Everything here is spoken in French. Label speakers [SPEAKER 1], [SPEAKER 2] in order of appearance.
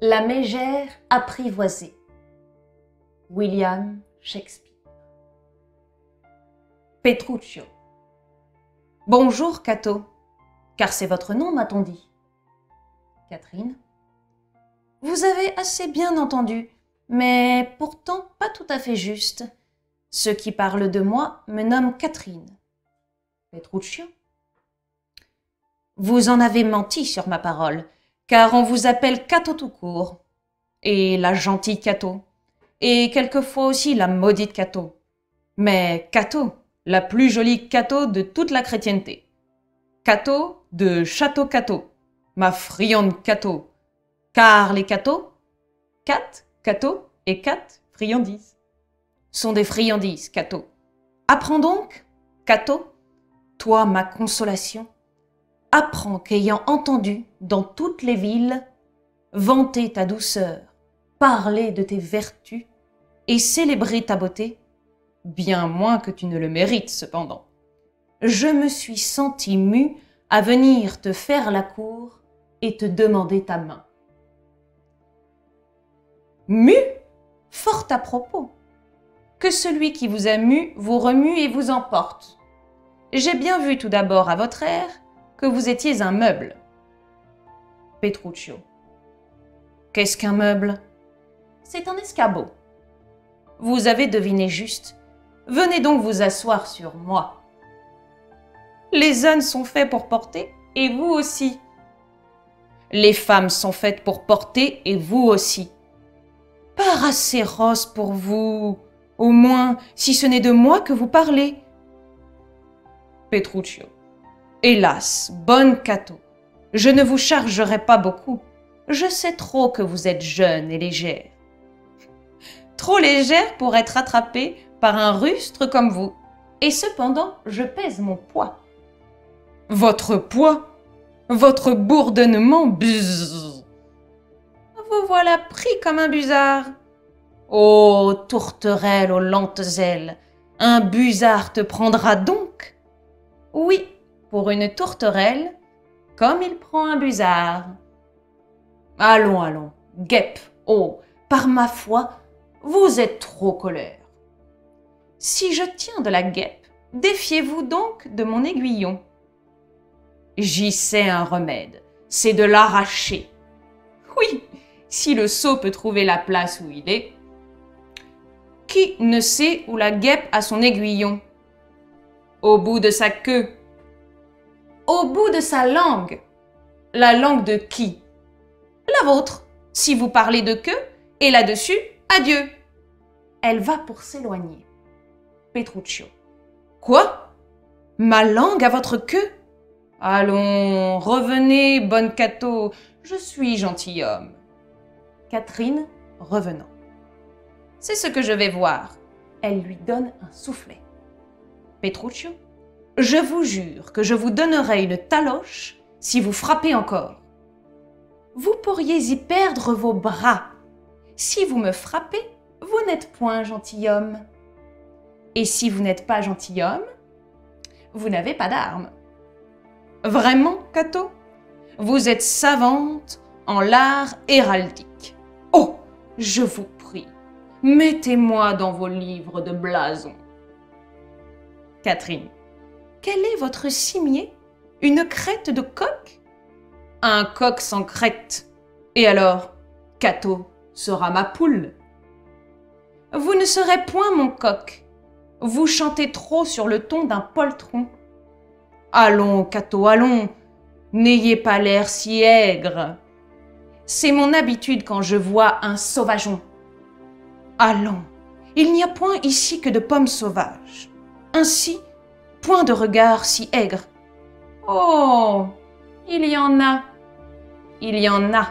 [SPEAKER 1] La mégère apprivoisée. William Shakespeare. Petruccio. Bonjour, Cato, car c'est votre nom, m'a-t-on dit. Catherine. Vous avez assez bien entendu, mais pourtant pas tout à fait juste. Ceux qui parlent de moi me nomment Catherine. Petruccio. Vous en avez menti sur ma parole, car on vous appelle Cato tout court, et la gentille Cato, et quelquefois aussi la maudite Cato. Mais Cato, la plus jolie Cato de toute la chrétienté. Cato de Château Cato, ma friande Cato, car les Cato, Cato et friandises, sont des friandises, Cato. Apprends donc, Cato, toi ma consolation, apprends qu'ayant entendu dans toutes les villes vanter ta douceur, parler de tes vertus et célébrer ta beauté, bien moins que tu ne le mérites cependant, je me suis senti mue à venir te faire la cour et te demander ta main. Mue? Fort à propos. Que celui qui vous a mue vous remue et vous emporte. J'ai bien vu tout d'abord à votre air que vous étiez un meuble. Petruccio. Qu'est-ce qu'un meuble? C'est un escabeau. Vous avez deviné juste. Venez donc vous asseoir sur moi. Les ânes sont faits pour porter, et vous aussi. Les femmes sont faites pour porter, et vous aussi. Paracéros pour vous, au moins, si ce n'est de moi que vous parlez. Petruccio. Hélas, bonne Cato, je ne vous chargerai pas beaucoup. Je sais trop que vous êtes jeune et légère. Trop légère pour être attrapée par un rustre comme vous. Et cependant, je pèse mon poids. Votre poids? Votre bourdonnement? Bzzz. Vous voilà pris comme un busard. Ô tourterelle aux lentes ailes, un busard te prendra donc? Oui, pour une tourterelle, comme il prend un busard. Allons, allons, guêpe, oh, par ma foi, vous êtes trop colère. Si je tiens de la guêpe, défiez-vous donc de mon aiguillon. J'y sais un remède, c'est de l'arracher. Oui, si le sot peut trouver la place où il est. Qui ne sait où la guêpe a son aiguillon? Au bout de sa queue. Au bout de sa langue. La langue de qui? La vôtre, si vous parlez de queue, et là-dessus, adieu. Elle va pour s'éloigner. Petruccio. Quoi? Ma langue à votre queue? Allons, revenez, bonne Cato, je suis gentilhomme. Catherine, revenant. C'est ce que je vais voir. Elle lui donne un soufflet. Petruccio. Je vous jure que je vous donnerai une taloche si vous frappez encore. Vous pourriez y perdre vos bras. Si vous me frappez, vous n'êtes point gentilhomme. Et si vous n'êtes pas gentilhomme, vous n'avez pas d'armes. Vraiment, Cato? Vous êtes savante en l'art héraldique. Oh, je vous prie, mettez-moi dans vos livres de blasons. Catherine. Quel est votre cimier? Une crête de coq? Un coq sans crête. Et alors, Cato sera ma poule. Vous ne serez point mon coq. Vous chantez trop sur le ton d'un poltron. Allons, Cato, allons. N'ayez pas l'air si aigre. C'est mon habitude quand je vois un sauvageon. Allons, il n'y a point ici que de pommes sauvages. Ainsi, point de regard si aigre. Oh, il y en a. Il y en a.